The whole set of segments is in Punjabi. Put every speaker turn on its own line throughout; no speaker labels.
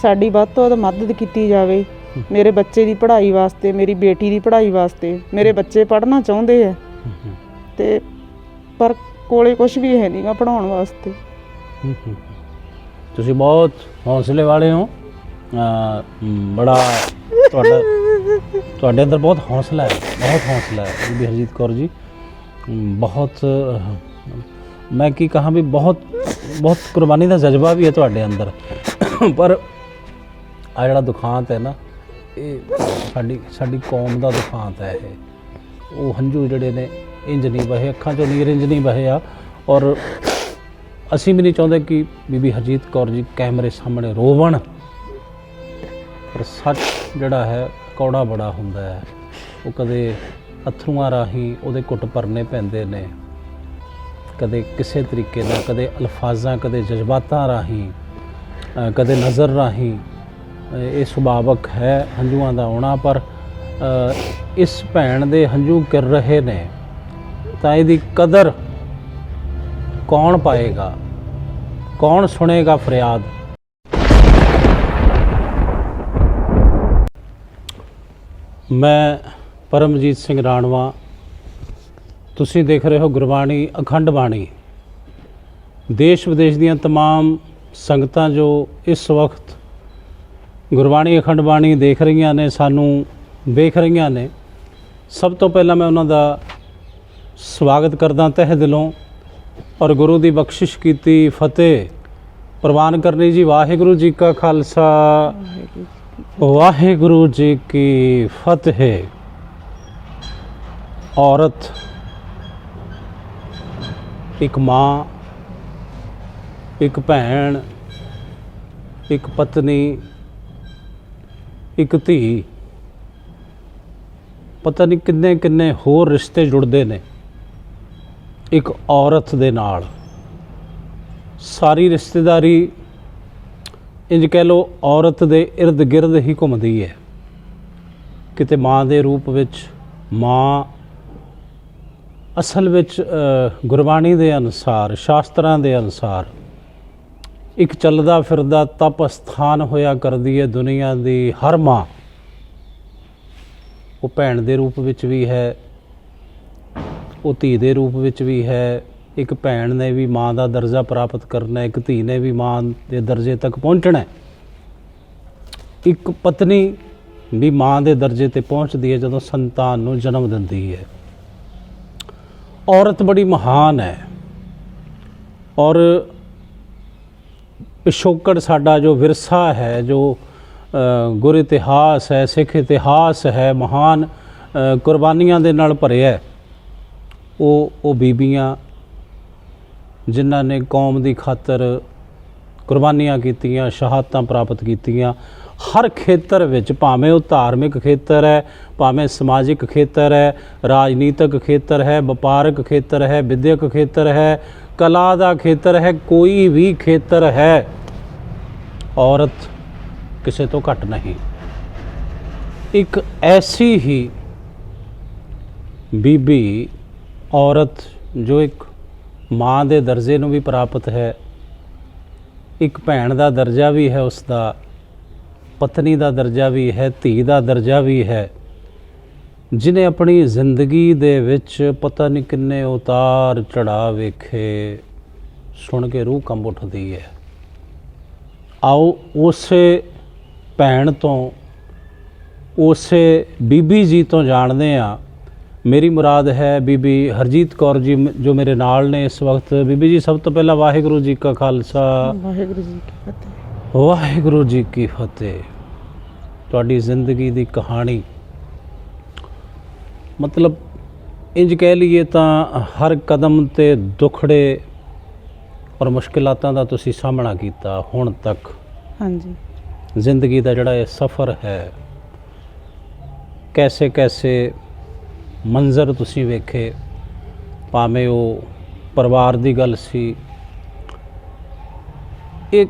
ਸਾਡੀ ਵੱਧ ਤੋਂ ਵੱਧ ਮਦਦ ਕੀਤੀ ਜਾਵੇ। ਮੇਰੇ ਬੱਚੇ ਦੀ ਪੜ੍ਹਾਈ ਵਾਸਤੇ, ਮੇਰੀ ਬੇਟੀ ਦੀ ਪੜ੍ਹਾਈ ਵਾਸਤੇ, ਮੇਰੇ ਬੱਚੇ ਪੜ੍ਹਨਾ ਚਾਹੁੰਦੇ ਆ ਤੇ ਪਰ ਕੋਲੇ ਕੁਝ ਵੀ ਹੈ ਨਹੀਂਗਾ ਪੜ੍ਹਾਉਣ ਵਾਸਤੇ।
ਤੁਸੀਂ ਬਹੁਤ ਹੌਸਲੇ ਵਾਲੇ ਹੋ, ਬੜਾ ਤੁਹਾਡੇ ਅੰਦਰ ਬਹੁਤ ਹੌਸਲਾ ਹੈ, ਬਹੁਤ ਹੌਸਲਾ ਹੈ ਬੀਬੀ ਹਰਜੀਤ ਕੌਰ ਜੀ। ਬਹੁਤ ਮੈਂ ਕੀ ਕਹਾਂ ਵੀ ਬਹੁਤ ਕੁਰਬਾਨੀ ਦਾ ਜਜ਼ਬਾ ਵੀ ਹੈ ਤੁਹਾਡੇ ਅੰਦਰ। ਪਰ ਆ ਜਿਹੜਾ ਦੁਖਾਂਤ ਹੈ ਨਾ, ਇਹ ਸਾਡੀ ਕੌਮ ਦਾ ਦੁਖਾਂਤ ਹੈ। ਉਹ ਹੰਝੂ ਜਿਹੜੇ ਨੇ ਇੰਜ ਨਹੀਂ ਵਹੇ, ਅੱਖਾਂ 'ਚੋਂ ਨੀਰ ਇੰਜ ਨਹੀਂ ਵਹੇ ਆ। ਔਰ ਅਸੀਂ ਵੀ ਨਹੀਂ ਚਾਹੁੰਦੇ ਕਿ ਬੀਬੀ ਹਰਜੀਤ ਕੌਰ ਜੀ ਕੈਮਰੇ ਸਾਹਮਣੇ ਰੋਵਣ, ਪਰ ਸੱਚ ਜਿਹੜਾ ਹੈ ਕੌੜਾ ਬੜਾ ਹੁੰਦਾ ਹੈ। ਉਹ ਕਦੇ ਅਥਰੂਆਂ ਰਾਹੀਂ ਉਹਦੇ ਘੁੱਟ ਭਰਨੇ ਪੈਂਦੇ ਨੇ, ਕਦੇ ਕਿਸੇ ਤਰੀਕੇ ਨਾਲ, ਕਦੇ ਅਲਫਾਜ਼ਾਂ, ਕਦੇ ਜਜ਼ਬਾਤਾਂ ਰਾਹੀਂ, ਕਦੇ ਨਜ਼ਰ ਰਾਹੀਂ। ਇਹ ਸੁਭਾਵਕ ਹੈ ਹੰਝੂਆਂ ਦਾ ਆਉਣਾ। ਪਰ ਇਸ ਭੈਣ ਦੇ ਹੰਝੂ ਗਿਰ ਰਹੇ ਨੇ ਤਾਂ ਇਹਦੀ ਕਦਰ ਕੌਣ ਪਾਏਗਾ, ਕੌਣ ਸੁਣੇਗਾ ਫਰਿਆਦ? ਮੈਂ ਪਰਮਜੀਤ ਸਿੰਘ ਰਾਣਵਾ, ਤੁਸੀਂ ਦੇਖ ਰਹੇ ਹੋ ਗੁਰਬਾਣੀ ਅਖੰਡ ਬਾਣੀ। ਦੇਸ਼ ਵਿਦੇਸ਼ ਦੀਆਂ तमाम ਸੰਗਤਾਂ ਜੋ ਇਸ ਵਕਤ ਗੁਰਬਾਣੀ ਅਖੰਡ ਬਾਣੀ ਦੇਖ ਰਹੀਆਂ ਨੇ, ਸਾਨੂੰ ਵੇਖ ਰਹੀਆਂ ਨੇ, ਸਭ ਤੋਂ ਪਹਿਲਾਂ ਮੈਂ ਉਹਨਾਂ ਦਾ ਸਵਾਗਤ ਕਰਦਾ ਤਹਿ ਦਿਲੋਂ। ਔਰ ਗੁਰੂ ਦੀ ਬਖਸ਼ਿਸ਼ ਕੀਤੀ ਫਤਿਹ ਪ੍ਰਵਾਨ ਕਰਨੀ ਜੀ। ਵਾਹਿਗੁਰੂ ਜੀ ਕਾ ਖਾਲਸਾ, ਵਾਹਿਗੁਰੂ ਜੀ ਕੀ ਫਤਿਹ। ਔਰਤ, ਇੱਕ ਮਾਂ, ਇੱਕ ਭੈਣ, ਇੱਕ ਪਤਨੀ, ਇੱਕ ਧੀ, ਪਤਾ ਨਹੀਂ ਕਿੰਨੇ ਕਿੰਨੇ ਹੋਰ ਰਿਸ਼ਤੇ ਜੁੜਦੇ ਨੇ ਇੱਕ ਔਰਤ ਦੇ ਨਾਲ। ਸਾਰੀ ਰਿਸ਼ਤੇਦਾਰੀ ਇੰਜ ਕਹਿ ਲਓ ਔਰਤ ਦੇ ਇਰਦ ਗਿਰਦ ਹੀ ਘੁੰਮਦੀ ਹੈ। ਕਿਤੇ ਮਾਂ ਦੇ ਰੂਪ ਵਿੱਚ। ਮਾਂ ਅਸਲ ਵਿੱਚ ਗੁਰਬਾਣੀ ਦੇ ਅਨੁਸਾਰ, ਸ਼ਾਸਤਰਾਂ ਦੇ ਅਨੁਸਾਰ ਇੱਕ ਚੱਲਦਾ ਫਿਰਦਾ ਤਪ ਅਸਥਾਨ ਹੋਇਆ ਕਰਦੀ ਹੈ ਦੁਨੀਆ ਦੀ ਹਰ ਮਾਂ। ਉਹ ਭੈਣ ਦੇ ਰੂਪ ਵਿੱਚ ਵੀ ਹੈ, ਉਹ ਧੀ ਦੇ ਰੂਪ ਵਿੱਚ ਵੀ ਹੈ। ਇੱਕ ਭੈਣ ਨੇ ਵੀ ਮਾਂ ਦਾ ਦਰਜਾ ਪ੍ਰਾਪਤ ਕਰਨਾ, ਇੱਕ ਧੀ ਨੇ ਵੀ ਮਾਂ ਦੇ ਦਰਜੇ ਤੱਕ ਪਹੁੰਚਣਾ। ਇੱਕ ਪਤਨੀ ਵੀ ਮਾਂ ਦੇ ਦਰਜੇ ਤੇ ਪਹੁੰਚਦੀ ਹੈ ਜਦੋਂ ਸੰਤਾਨ ਨੂੰ ਜਨਮ ਦਿੰਦੀ ਹੈ। ਔਰਤ ਬੜੀ ਮਹਾਨ ਹੈ। ਔਰ ਪਿਛੋਕੜ ਸਾਡਾ ਜੋ ਵਿਰਸਾ ਹੈ, ਜੋ ਗੁਰ ਇਤਿਹਾਸ ਹੈ, ਸਿੱਖ ਇਤਿਹਾਸ ਹੈ, ਮਹਾਨ ਕੁਰਬਾਨੀਆਂ ਦੇ ਨਾਲ ਭਰਿਆ। ਉਹ ਬੀਬੀਆਂ ਜਿਨ੍ਹਾਂ ਨੇ ਕੌਮ ਦੀ ਖਾਤਰ ਕੁਰਬਾਨੀਆਂ ਕੀਤੀਆਂ, ਸ਼ਹਾਦਤਾਂ ਪ੍ਰਾਪਤ ਕੀਤੀਆਂ। ਹਰ ਖੇਤਰ ਵਿੱਚ, ਭਾਵੇਂ ਉਹ ਧਾਰਮਿਕ ਖੇਤਰ ਹੈ, ਭਾਵੇਂ ਸਮਾਜਿਕ ਖੇਤਰ ਹੈ, ਰਾਜਨੀਤਿਕ ਖੇਤਰ ਹੈ, ਵਪਾਰਕ ਖੇਤਰ ਹੈ, ਵਿਦਿਅਕ ਖੇਤਰ ਹੈ, ਕਲਾ ਦਾ ਖੇਤਰ ਹੈ, ਕੋਈ ਵੀ ਖੇਤਰ ਹੈ, ਔਰਤ ਕਿਸੇ ਤੋਂ ਘੱਟ ਨਹੀਂ। ਇੱਕ ਐਸੀ ਹੀ ਬੀਬੀ ਔਰਤ ਜੋ ਇੱਕ ਮਾਂ ਦੇ ਦਰਜੇ ਨੂੰ ਵੀ ਪ੍ਰਾਪਤ ਹੈ, ਇੱਕ ਭੈਣ ਦਾ ਦਰਜਾ ਵੀ ਹੈ, ਉਸ ਦਾ ਪਤਨੀ ਦਾ ਦਰਜਾ ਵੀ ਹੈ, ਧੀ ਦਾ ਦਰਜਾ ਵੀ ਹੈ, ਜਿਹਨੇ ਆਪਣੀ ਜ਼ਿੰਦਗੀ ਦੇ ਵਿੱਚ ਪਤਾ ਨਹੀਂ ਕਿੰਨੇ ਉਤਾਰ ਚੜ੍ਹਾਅ ਵੇਖੇ। ਸੁਣ ਕੇ ਰੂਹ ਕੰਬ ਉੱਠਦੀ ਹੈ। ਆਓ ਉਸੇ ਭੈਣ ਤੋਂ, ਉਸੇ ਬੀਬੀ ਜੀ ਤੋਂ ਜਾਣਦੇ ਹਾਂ। ਮੇਰੀ ਮੁਰਾਦ ਹੈ ਬੀਬੀ ਹਰਜੀਤ ਕੌਰ ਜੀ ਜੋ ਮੇਰੇ ਨਾਲ ਨੇ ਇਸ ਵਕਤ। ਬੀਬੀ ਜੀ, ਸਭ ਤੋਂ ਪਹਿਲਾਂ ਵਾਹਿਗੁਰੂ ਜੀ ਕਾ ਖਾਲਸਾ,
ਵਾਹਿਗੁਰੂ ਜੀ ਕੀ ਫਤਿਹ।
ਵਾਹਿਗੁਰੂ ਜੀ ਕੀ ਫਤਿਹ। ਤੁਹਾਡੀ ਜ਼ਿੰਦਗੀ ਦੀ ਕਹਾਣੀ, ਮਤਲਬ ਇੰਜ ਕਹਿ ਲਈਏ ਤਾਂ ਹਰ ਕਦਮ ਤੇ ਦੁੱਖੜੇ ਔਰ ਮੁਸ਼ਕਿਲਾਤਾਂ ਦਾ ਤੁਸੀਂ ਸਾਹਮਣਾ ਕੀਤਾ ਹੁਣ ਤੱਕ।
ਹਾਂਜੀ।
ਜ਼ਿੰਦਗੀ ਦਾ ਜਿਹੜਾ ਇਹ ਸਫ਼ਰ ਹੈ, ਕੈਸੇ ਕੈਸੇ ਮੰਜ਼ਰ ਤੁਸੀਂ ਵੇਖੇ, ਭਾਵੇਂ ਉਹ ਪਰਿਵਾਰ ਦੀ ਗੱਲ ਸੀ। ਇਹ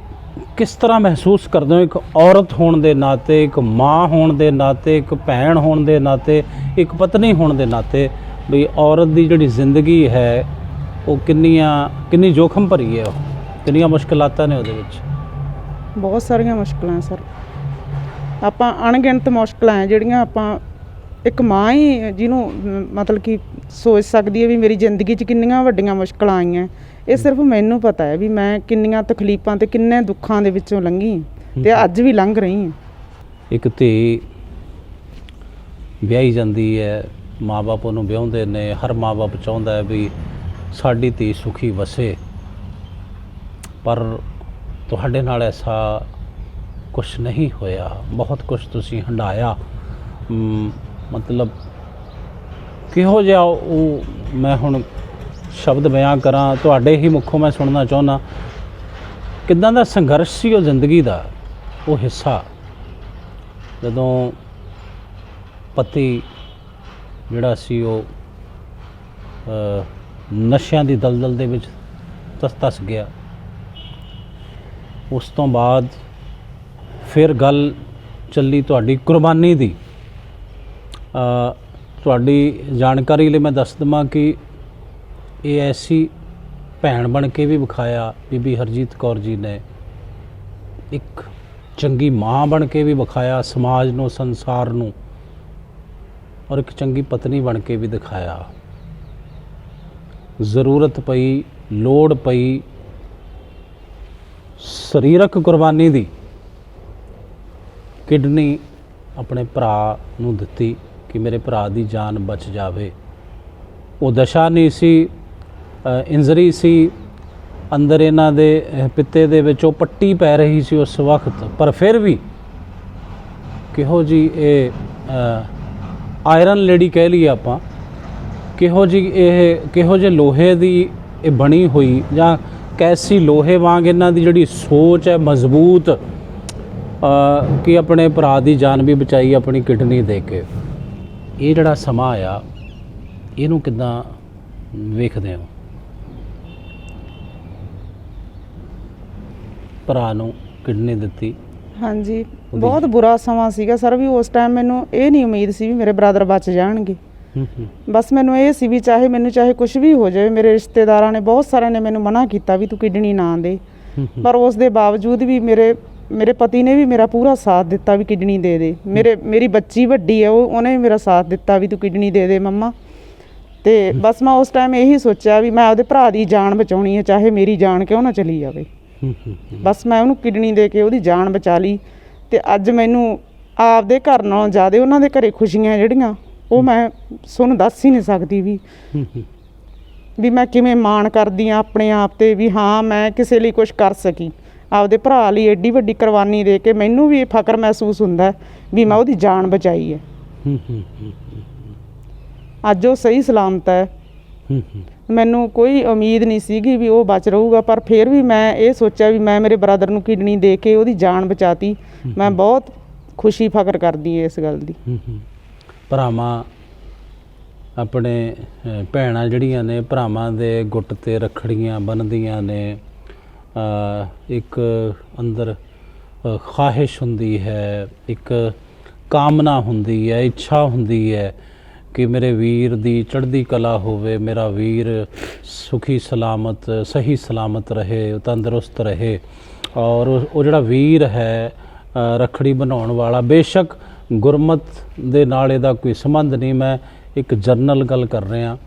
ਕਿਸ ਤਰ੍ਹਾਂ ਮਹਿਸੂਸ ਕਰਦੇ ਹੋ ਇੱਕ ਔਰਤ ਹੋਣ ਦੇ ਨਾਤੇ, ਇੱਕ ਮਾਂ ਹੋਣ ਦੇ ਨਾਤੇ, ਇੱਕ ਭੈਣ ਹੋਣ ਦੇ ਨਾਤੇ, ਇੱਕ ਪਤਨੀ ਹੋਣ ਦੇ ਨਾਤੇ, ਵੀ ਔਰਤ ਦੀ ਜਿਹੜੀ ਜ਼ਿੰਦਗੀ ਹੈ ਉਹ ਕਿੰਨੀ ਜੋਖਮ ਭਰੀ ਹੈ, ਉਹ ਕਿੰਨੀਆਂ ਮੁਸ਼ਕਿਲਾਤਾਂ ਨੇ ਉਹਦੇ ਵਿੱਚ?
ਬਹੁਤ ਸਾਰੀਆਂ ਮੁਸ਼ਕਲਾਂ ਸਰ, ਆਪਾਂ ਅਣਗਿਣਤ ਮੁਸ਼ਕਲਾਂ ਹੈ ਜਿਹੜੀਆਂ ਆਪਾਂ ਇੱਕ ਮਾਂ ਹੀ ਜਿਹਨੂੰ ਮਤਲਬ ਕਿ ਸੋਚ ਸਕਦੀ ਹੈ ਵੀ ਮੇਰੀ ਜ਼ਿੰਦਗੀ 'ਚ ਕਿੰਨੀਆਂ ਵੱਡੀਆਂ ਮੁਸ਼ਕਲਾਂ ਆਈਆਂ। ਇਹ ਸਿਰਫ ਮੈਨੂੰ ਪਤਾ ਹੈ ਵੀ ਮੈਂ ਕਿੰਨੀਆਂ ਤਕਲੀਫਾਂ ਤੇ ਕਿੰਨੇ ਦੁੱਖਾਂ ਦੇ ਵਿੱਚੋਂ ਲੰਘੀ ਤੇ ਅੱਜ ਵੀ ਲੰਘ ਰਹੀ ਹਾਂ।
ਇੱਕ ਧੀ ਵਿਆਹੀ ਜਾਂਦੀ ਹੈ, ਮਾਂ-ਬਾਪ ਉਹਨੂੰ ਵਿਆਹੁੰਦੇ ਨੇ, ਹਰ ਮਾਂ-ਬਾਪ ਚਾਹੁੰਦਾ ਹੈ ਵੀ ਸਾਡੀ ਧੀ ਸੁਖੀ ਵਸੇ, ਪਰ ਤੁਹਾਡੇ ਨਾਲ ਐਸਾ ਕੁਛ ਨਹੀਂ ਹੋਇਆ। ਬਹੁਤ ਕੁਛ ਤੁਸੀਂ ਹੰਢਾਇਆ, ਮਤਲਬ ਕਿਹੋ ਜਿਹਾ ਉਹ ਮੈਂ ਹੁਣ ਸ਼ਬਦ ਬਿਆਨ ਕਰਾਂ, ਤੁਹਾਡੇ ਹੀ ਮੁੱਖੋਂ ਮੈਂ ਸੁਣਨਾ ਚਾਹੁੰਦਾ ਕਿੱਦਾਂ ਦਾ ਸੰਘਰਸ਼ ਸੀ ਉਹ ਜ਼ਿੰਦਗੀ ਦਾ, ਉਹ ਹਿੱਸਾ ਜਦੋਂ ਪਤੀ ਜਿਹੜਾ ਸੀ ਉਹ ਨਸ਼ਿਆਂ ਦੀ ਦਲਦਲ ਦੇ ਵਿੱਚ ਧੱਸ ਗਿਆ। ਉਸ ਤੋਂ ਬਾਅਦ ਫਿਰ ਗੱਲ ਚੱਲੀ ਤੁਹਾਡੀ ਕੁਰਬਾਨੀ ਦੀ। ਤੁਹਾਡੀ ਜਾਣਕਾਰੀ ਲਈ ਮੈਂ ਦੱਸ ਦੇਵਾਂ ਕਿ ਇਹ ਐਸੀ ਭੈਣ ਬਣ ਕੇ ਵੀ ਵਿਖਾਇਆ ਬੀਬੀ ਹਰਜੀਤ ਕੌਰ ਜੀ ਨੇ, ਇੱਕ ਚੰਗੀ ਮਾਂ ਬਣ ਕੇ ਵੀ ਵਿਖਾਇਆ ਸਮਾਜ ਨੂੰ, ਸੰਸਾਰ ਨੂੰ, ਔਰ ਇੱਕ ਚੰਗੀ ਪਤਨੀ ਬਣ ਕੇ ਵੀ ਦਿਖਾਇਆ। ਜ਼ਰੂਰਤ ਪਈ, ਲੋੜ ਪਈ ਸਰੀਰਕ ਕੁਰਬਾਨੀ ਦੀ, ਕਿਡਨੀ ਆਪਣੇ ਭਰਾ ਨੂੰ ਦਿੱਤੀ ਕਿ ਮੇਰੇ ਭਰਾ ਦੀ ਜਾਨ ਬਚ ਜਾਵੇ। ਉਹ ਦਸ਼ਾ ਨਹੀਂ ਸੀ, ਇੰਜਰੀ ਸੀ ਅੰਦਰ ਇਹਨਾਂ ਦੇ ਪਿੱਤੇ ਦੇ ਵਿੱਚ, ਉਹ ਪੱਟੀ ਪੈ ਰਹੀ ਸੀ ਉਸ ਵਕਤ, ਪਰ ਫਿਰ ਵੀ ਕਿਹੋ ਜੀ ਇਹ ਆਇਰਨ ਲੇਡੀ ਕਹਿ ਲਈਏ ਆਪਾਂ, ਕਿਹੋ ਜਿਹੇ ਲੋਹੇ ਦੀ ਇਹ ਬਣੀ ਹੋਈ, ਜਾਂ ਕੈਸੀ ਲੋਹੇ ਵਾਂਗ ਇਹਨਾਂ ਦੀ ਜਿਹੜੀ ਸੋਚ ਹੈ ਮਜ਼ਬੂਤ, ਕਿ ਆਪਣੇ ਭਰਾ ਦੀ ਜਾਨ ਵੀ ਬਚਾਈ ਆਪਣੀ ਕਿਡਨੀ ਦੇ ਕੇ। ਇਹ ਜਿਹੜਾ ਸਮਾਂ ਆਇਆ ਇਹਨੂੰ ਕਿੱਦਾਂ ਵੇਖਦੇ ਹੋ? ਭਰਾ ਨੂੰ ਕਿਡਨੀ ਦਿੱਤੀ।
ਹਾਂਜੀ, ਬਹੁਤ ਬੁਰਾ ਸਮਾਂ ਸੀਗਾ ਸਰ, ਵੀ ਉਸ ਟਾਈਮ ਮੈਨੂੰ ਇਹ ਨਹੀਂ ਉਮੀਦ ਸੀ ਵੀ ਮੇਰੇ ਬ੍ਰਦਰ ਬਚ ਜਾਣਗੇ। ਬਸ ਮੈਨੂੰ ਇਹ ਸੀ ਵੀ ਚਾਹੇ ਕੁਝ ਵੀ ਹੋ ਜਾਵੇ। ਮੇਰੇ ਰਿਸ਼ਤੇਦਾਰਾਂ ਨੇ ਬਹੁਤ ਸਾਰਿਆਂ ਨੇ ਮੈਨੂੰ ਮਨਾ ਕੀਤਾ ਵੀ ਤੂੰ ਕਿਡਨੀ ਨਾ ਦੇ, ਪਰ ਉਸ ਦੇ ਬਾਵਜੂਦ ਵੀ ਮੇਰੇ ਪਤੀ ਨੇ ਵੀ ਮੇਰਾ ਪੂਰਾ ਸਾਥ ਦਿੱਤਾ ਵੀ ਕਿਡਨੀ ਦੇ ਦੇ। ਮੇਰੀ ਬੱਚੀ ਵੱਡੀ ਹੈ, ਉਹਨੇ ਵੀ ਮੇਰਾ ਸਾਥ ਦਿੱਤਾ ਵੀ ਤੂੰ ਕਿਡਨੀ ਦੇ ਦੇ ਮੰਮਾ। ਤੇ ਬਸ ਮੈਂ ਉਸ ਟਾਈਮ ਇਹੀ ਸੋਚਿਆ ਵੀ ਮੈਂ ਆਪਦੇ ਭਰਾ ਦੀ ਜਾਨ ਬਚਾਉਣੀ ਹੈ, ਚਾਹੇ ਮੇਰੀ ਜਾਨ ਕਿਉਂ ਨਾ ਚਲੀ ਜਾਵੇ। ਬਸ ਮੈਂ ਉਹਨੂੰ ਕਿਡਨੀ ਦੇ ਕੇ ਉਹਦੀ ਜਾਨ ਬਚਾ ਲਈ। ਤੇ ਅੱਜ ਮੈਨੂੰ ਆਪਦੇ ਘਰ ਨਾਲੋਂ ਜ਼ਿਆਦਾ ਉਹਨਾਂ ਦੇ ਘਰੇ ਖੁਸ਼ੀਆਂ ਜਿਹੜੀਆਂ ਉਹ ਮੈਂ ਤੁਹਾਨੂੰ ਦੱਸ ਹੀ ਨਹੀਂ ਸਕਦੀ ਵੀ ਮੈਂ ਕਿਵੇਂ ਮਾਣ ਕਰਦੀ ਹਾਂ ਆਪਣੇ ਆਪ ਤੇ, ਵੀ ਹਾਂ ਮੈਂ ਕਿਸੇ ਲਈ ਕੁਝ ਕਰ ਸਕੀ। ਆਪਦੇ ਭਰਾ ਲਈ ਐਡੀ ਵੱਡੀ ਕੁਰਬਾਨੀ ਦੇ ਕੇ ਮੈਨੂੰ ਵੀ ਫਖਰ ਮਹਿਸੂਸ ਹੁੰਦਾ ਵੀ ਮੈਂ ਉਹਦੀ ਜਾਨ ਬਚਾਈ ਹੈ। ਅੱਜ ਉਹ ਸਹੀ ਸਲਾਮਤ ਹੈ। ਮੈਨੂੰ ਕੋਈ ਉਮੀਦ ਨਹੀਂ ਸੀਗੀ ਵੀ ਉਹ ਬਚ ਰਹੂਗਾ, ਪਰ ਫਿਰ ਵੀ ਮੈਂ ਇਹ ਸੋਚਿਆ ਵੀ ਮੈਂ ਮੇਰੇ ਬ੍ਰਦਰ ਨੂੰ ਕਿਡਨੀ ਦੇ ਕੇ ਉਹਦੀ ਜਾਨ ਬਚਾਤੀ। ਮੈਂ ਬਹੁਤ ਖੁਸ਼ੀ ਫਖਰ ਕਰਦੀ ਹਾਂ ਇਸ ਗੱਲ ਦੀ।
ਭਰਾਵਾਂ ਆਪਣੇ ਭੈਣਾਂ ਜਿਹੜੀਆਂ ਨੇ ਭਰਾਵਾਂ ਦੇ ਗੁੱਟ 'ਤੇ ਰੱਖੜੀਆਂ ਬੰਨ੍ਹਦੀਆਂ ਨੇ, ਇੱਕ ਅੰਦਰ ਖਾਹਿਸ਼ ਹੁੰਦੀ ਹੈ, ਇੱਕ ਕਾਮਨਾ ਹੁੰਦੀ ਹੈ, ਇੱਛਾ ਹੁੰਦੀ ਹੈ ਕਿ ਮੇਰੇ ਵੀਰ ਦੀ ਚੜ੍ਹਦੀ ਕਲਾ ਹੋਵੇ, ਮੇਰਾ ਵੀਰ ਸੁਖੀ ਸਲਾਮਤ ਸਹੀ ਸਲਾਮਤ ਰਹੇ, ਤੰਦਰੁਸਤ ਰਹੇ। ਔਰ ਉਹ ਜਿਹੜਾ ਵੀਰ ਹੈ ਰੱਖੜੀ ਬਣਾਉਣ ਵਾਲਾ, ਬੇਸ਼ੱਕ ਗੁਰਮਤ ਦੇ ਨਾਲ ਇਹਦਾ ਕੋਈ ਸੰਬੰਧ ਨਹੀਂ, ਮੈਂ ਇੱਕ ਜਨਰਲ ਗੱਲ ਕਰ ਰਿਹਾ।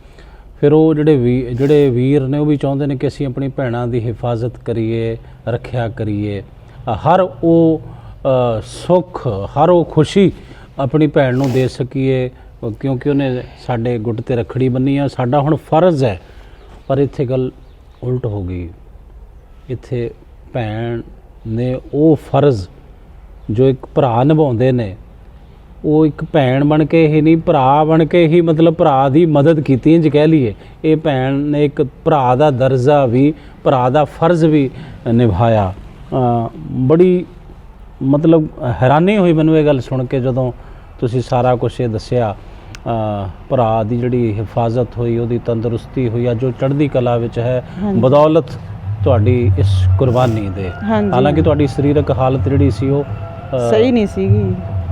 ਫਿਰ ਉਹ ਜਿਹੜੇ ਵੀਰ ਨੇ ਉਹ ਵੀ ਚਾਹੁੰਦੇ ਨੇ ਕਿ ਅਸੀਂ ਆਪਣੀ ਭੈਣਾਂ ਦੀ ਹਿਫਾਜ਼ਤ ਕਰੀਏ, ਰੱਖਿਆ ਕਰੀਏ, ਹਰ ਉਹ ਸੁੱਖ, ਹਰ ਉਹ ਖੁਸ਼ੀ ਆਪਣੀ ਭੈਣ ਨੂੰ ਦੇ ਸਕੀਏ, ਕਿਉਂਕਿ ਉਹਨੇ ਸਾਡੇ ਗੁੱਟ 'ਤੇ ਰੱਖੜੀ ਬੰਨੀ ਆ, ਸਾਡਾ ਹੁਣ ਫਰਜ਼ ਹੈ। ਪਰ ਇੱਥੇ ਗੱਲ ਉਲਟ ਹੋ ਗਈ। ਇੱਥੇ ਭੈਣ ਨੇ ਉਹ ਫਰਜ਼ ਜੋ ਇੱਕ ਭਰਾ ਨਿਭਾਉਂਦੇ ਨੇ, ਉਹ ਇੱਕ ਭੈਣ ਬਣ ਕੇ ਹੀ ਨਹੀਂ, ਭਰਾ ਬਣ ਕੇ ਹੀ, ਮਤਲਬ ਭਰਾ ਦੀ ਮਦਦ ਕੀਤੀ ਇੰਝ ਕਹਿ ਲਈਏ। ਇਹ ਭੈਣ ਨੇ ਇੱਕ ਭਰਾ ਦਾ ਦਰਜਾ ਵੀ, ਭਰਾ ਦਾ ਫਰਜ਼ ਵੀ ਨਿਭਾਇਆ। ਬੜੀ ਮਤਲਬ ਹੈਰਾਨੀ ਹੋਈ ਮੈਨੂੰ ਇਹ ਗੱਲ ਸੁਣ ਕੇ, ਜਦੋਂ ਤੁਸੀਂ ਸਾਰਾ ਕੁਛ ਇਹ ਦੱਸਿਆ। ਭਰਾ ਦੀ ਜਿਹੜੀ ਹਿਫਾਜ਼ਤ ਹੋਈ, ਉਹਦੀ ਤੰਦਰੁਸਤੀ ਹੋਈ, ਅੱਜ ਉਹ ਚੜ੍ਹਦੀ ਕਲਾ ਵਿੱਚ ਹੈ ਬਦੌਲਤ ਤੁਹਾਡੀ ਇਸ ਕੁਰਬਾਨੀ ਦੇ। ਹਾਲਾਂਕਿ ਤੁਹਾਡੀ ਸਰੀਰਕ ਹਾਲਤ ਜਿਹੜੀ ਸੀ ਉਹ
ਸਹੀ ਨਹੀਂ ਸੀਗੀ,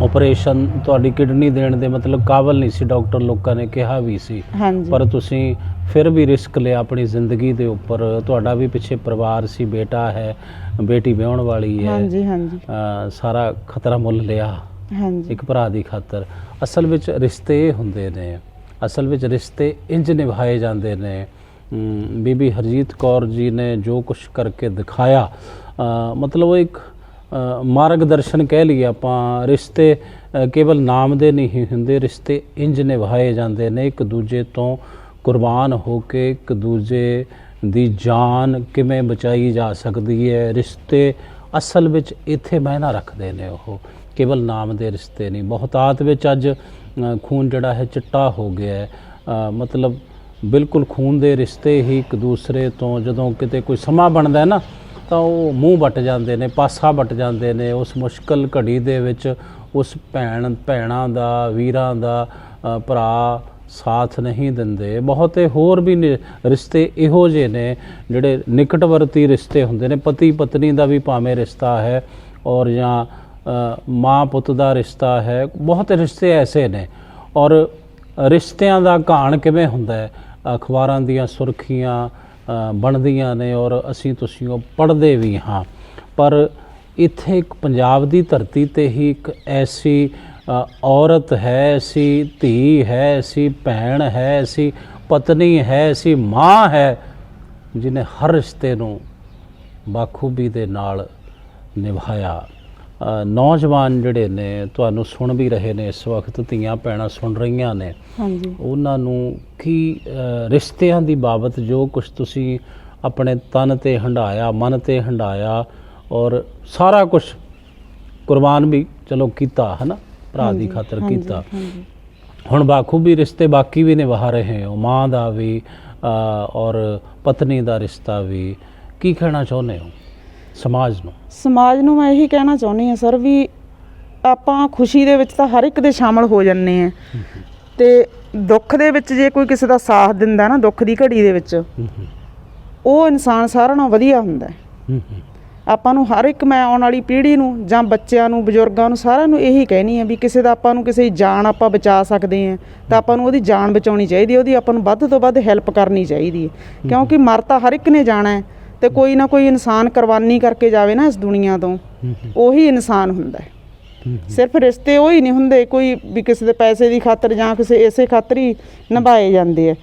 ਆਪਰੇਸ਼ਨ ਤੁਹਾਡੀ ਕਿਡਨੀ ਦੇਣ ਦੇ ਮਤਲਬ ਕਾਬਲ ਨਹੀਂ ਸੀ, ਡਾਕਟਰ ਲੋਕਾਂ ਨੇ ਕਿਹਾ ਵੀ ਸੀ, ਪਰ ਤੁਸੀਂ ਫਿਰ ਵੀ ਰਿਸਕ ਲਿਆ ਆਪਣੀ ਜ਼ਿੰਦਗੀ ਦੇ ਉੱਪਰ। ਤੁਹਾਡਾ ਵੀ ਪਿੱਛੇ ਪਰਿਵਾਰ ਸੀ, ਬੇਟਾ ਹੈ, ਬੇਟੀ ਵਿਆਹੁਣ ਵਾਲੀ ਹੈ।
ਹਾਂਜੀ ਹਾਂਜੀ
ਸਾਰਾ ਖਤਰਾ ਮੁੱਲ ਲਿਆ
ਹਾਂਜੀ
ਇੱਕ ਭਰਾ ਦੀ ਖਾਤਰ। ਅਸਲ ਵਿੱਚ ਰਿਸ਼ਤੇ ਇਹ ਹੁੰਦੇ ਨੇ, ਅਸਲ ਵਿੱਚ ਰਿਸ਼ਤੇ ਇੰਜ ਨਿਭਾਏ ਜਾਂਦੇ ਨੇ। ਬੀਬੀ ਹਰਜੀਤ ਕੌਰ ਜੀ ਨੇ ਜੋ ਕੁਝ ਕਰਕੇ ਦਿਖਾਇਆ, ਮਤਲਬ ਉਹ ਇੱਕ ਮਾਰਗਦਰਸ਼ਨ ਕਹਿ ਲਈਏ ਆਪਾਂ। ਰਿਸ਼ਤੇ ਕੇਵਲ ਨਾਮ ਦੇ ਨਹੀਂ ਹੁੰਦੇ, ਰਿਸ਼ਤੇ ਇੰਜ ਨਿਭਾਏ ਜਾਂਦੇ ਨੇ, ਇੱਕ ਦੂਜੇ ਤੋਂ ਕੁਰਬਾਨ ਹੋ ਕੇ ਇੱਕ ਦੂਜੇ ਦੀ ਜਾਨ ਕਿਵੇਂ ਬਚਾਈ ਜਾ ਸਕਦੀ ਹੈ। ਰਿਸ਼ਤੇ ਅਸਲ ਵਿੱਚ ਇੱਥੇ ਮਾਇਨਾ ਰੱਖਦੇ ਨੇ, ਉਹ ਕੇਵਲ ਨਾਮ ਦੇ ਰਿਸ਼ਤੇ ਨਹੀਂ। ਬਹੁਤਾਤ ਵਿੱਚ ਅੱਜ ਖੂਨ ਜਿਹੜਾ ਹੈ ਚਿੱਟਾ ਹੋ ਗਿਆ ਹੈ। ਮਤਲਬ ਬਿਲਕੁਲ ਖੂਨ ਦੇ ਰਿਸ਼ਤੇ ਹੀ ਇੱਕ ਦੂਸਰੇ ਤੋਂ ਜਦੋਂ ਕਿਤੇ ਕੋਈ ਸਮਾਂ ਬਣਦਾ ਹੈ ਨਾ, ਤਾਂ ਉਹ ਮੂੰਹ ਵੱਟ ਜਾਂਦੇ ਨੇ, ਪਾਸਾ ਵੱਟ ਜਾਂਦੇ ਨੇ। ਉਸ ਮੁਸ਼ਕਲ ਘੜੀ ਦੇ ਵਿੱਚ ਉਸ ਭੈਣਾਂ ਦਾ, ਵੀਰਾਂ ਦਾ, ਭਰਾ ਸਾਥ ਨਹੀਂ ਦਿੰਦੇ। ਬਹੁਤੇ ਹੋਰ ਵੀ ਰਿਸ਼ਤੇ ਇਹੋ ਜਿਹੇ ਨੇ ਜਿਹੜੇ ਨਿਕਟਵਰਤੀ ਰਿਸ਼ਤੇ ਹੁੰਦੇ ਨੇ। ਪਤੀ ਪਤਨੀ ਦਾ ਵੀ ਭਾਵੇਂ ਰਿਸ਼ਤਾ ਹੈ, ਔਰ ਜਾਂ ਮਾਂ ਪੁੱਤ ਦਾ ਰਿਸ਼ਤਾ ਹੈ। ਬਹੁਤ ਰਿਸ਼ਤੇ ਐਸੇ ਨੇ। ਔਰ ਰਿਸ਼ਤਿਆਂ ਦਾ ਘਾਣ ਕਿਵੇਂ ਹੁੰਦਾ ਹੈ, ਅਖਬਾਰਾਂ ਦੀਆਂ ਸੁਰਖੀਆਂ ਬਣਦੀਆਂ ਨੇ ਔਰ ਅਸੀਂ ਤੁਸੀਂ ਉਹ ਪੜ੍ਹਦੇ ਵੀ ਹਾਂ। ਪਰ ਇੱਥੇ ਇੱਕ ਪੰਜਾਬ ਦੀ ਧਰਤੀ 'ਤੇ ਹੀ ਇੱਕ ਐਸੀ ਔਰਤ ਹੈ, ਐਸੀ ਧੀ ਹੈ, ਐਸੀ ਭੈਣ ਹੈ, ਐਸੀ ਪਤਨੀ ਹੈ, ਐਸੀ ਮਾਂ ਹੈ, ਜਿਹਨੇ ਹਰ ਰਿਸ਼ਤੇ ਨੂੰ ਬਾਖੂਬੀ ਦੇ ਨਾਲ ਨਿਭਾਇਆ। ਨੌਜਵਾਨ ਜਿਹੜੇ ਨੇ ਤੁਹਾਨੂੰ ਸੁਣ ਵੀ ਰਹੇ ਨੇ ਇਸ ਵਕਤ, ਧੀਆਂ ਭੈਣਾਂ ਸੁਣ ਰਹੀਆਂ ਨੇ,
ਹਾਂਜੀ
ਉਹਨਾਂ ਨੂੰ ਕੀ ਰਿਸ਼ਤਿਆਂ ਦੀ ਬਾਬਤ ਜੋ ਕੁਝ ਤੁਸੀਂ ਆਪਣੇ ਤਨ 'ਤੇ ਹੰਢਾਇਆ, ਮਨ 'ਤੇ ਹੰਢਾਇਆ ਔਰ ਸਾਰਾ ਕੁਝ ਕੁਰਬਾਨ ਵੀ ਚਲੋ ਕੀਤਾ ਹੈ ਨਾ, ਭਰਾ ਦੀ ਖਾਤਰ ਕੀਤਾ, ਹੁਣ ਬਾਖੂਬੀ ਰਿਸ਼ਤੇ ਬਾਕੀ ਵੀ ਨਿਭਾ ਰਹੇ ਹੋ, ਮਾਂ ਦਾ ਵੀ ਔਰ ਪਤਨੀ ਦਾ ਰਿਸ਼ਤਾ ਵੀ। ਕੀ ਕਹਿਣਾ ਚਾਹੁੰਦੇ ਹੋ ਸਮਾਜ ਨੂੰ?
ਮੈਂ ਇਹੀ ਕਹਿਣਾ ਚਾਹੁੰਦੀ ਹਾਂ ਸਰ, ਵੀ ਆਪਾਂ ਖੁਸ਼ੀ ਦੇ ਵਿੱਚ ਤਾਂ ਹਰ ਇੱਕ ਦੇ ਸ਼ਾਮਲ ਹੋ ਜਾਂਦੇ ਆ, ਤੇ ਦੁੱਖ ਦੇ ਵਿੱਚ ਜੇ ਕੋਈ ਕਿਸੇ ਦਾ ਸਾਥ ਦਿੰਦਾ ਨਾ, ਦੁੱਖ ਦੀ ਘੜੀ ਦੇ ਵਿੱਚ, ਉਹ ਇਨਸਾਨ ਸਾਰਿਆਂ ਨਾਲੋਂ ਵਧੀਆ ਹੁੰਦਾ। ਆਪਾਂ ਨੂੰ ਹਰ ਇੱਕ, ਮੈਂ ਆਉਣ ਵਾਲੀ ਪੀੜ੍ਹੀ ਨੂੰ ਜਾਂ ਬੱਚਿਆਂ ਨੂੰ, ਬਜ਼ੁਰਗਾਂ ਨੂੰ, ਸਾਰਿਆਂ ਨੂੰ ਇਹੀ ਕਹਿਣੀ ਹੈ ਵੀ ਕਿਸੇ ਦਾ ਆਪਾਂ ਨੂੰ, ਕਿਸੇ ਦੀ ਜਾਨ ਆਪਾਂ ਬਚਾ ਸਕਦੇ ਹਾਂ ਤਾਂ ਆਪਾਂ ਨੂੰ ਉਹਦੀ ਜਾਨ ਬਚਾਉਣੀ ਚਾਹੀਦੀ ਹੈ, ਉਹਦੀ ਆਪਾਂ ਨੂੰ ਵੱਧ ਤੋਂ ਵੱਧ ਹੈਲਪ ਕਰਨੀ ਚਾਹੀਦੀ ਹੈ। ਕਿਉਂਕਿ ਮਰ ਤਾਂ ਹਰ ਇੱਕ ਨੇ ਜਾਣਾ ਹੈ, ਤੇ ਕੋਈ ਨਾ ਕੋਈ ਇਨਸਾਨ ਕੁਰਬਾਨੀ ਕਰਕੇ ਜਾਵੇ ਨਾ ਇਸ ਦੁਨੀਆ ਤੋਂ, ਉਹੀ ਇਨਸਾਨ ਹੁੰਦਾ ਹੈ। ਸਿਰਫ ਰਿਸ਼ਤੇ ਉਹ ਹੀ ਨਹੀਂ ਹੁੰਦੇ ਕੋਈ ਵੀ ਕਿਸੇ ਦੇ ਪੈਸੇ ਦੀ ਖਾਤਰ ਜਾਂ ਕਿਸੇ ਇਸੇ ਖਾਤਰ ਹੀ ਨਿਭਾਏ ਜਾਂਦੇ ਆ।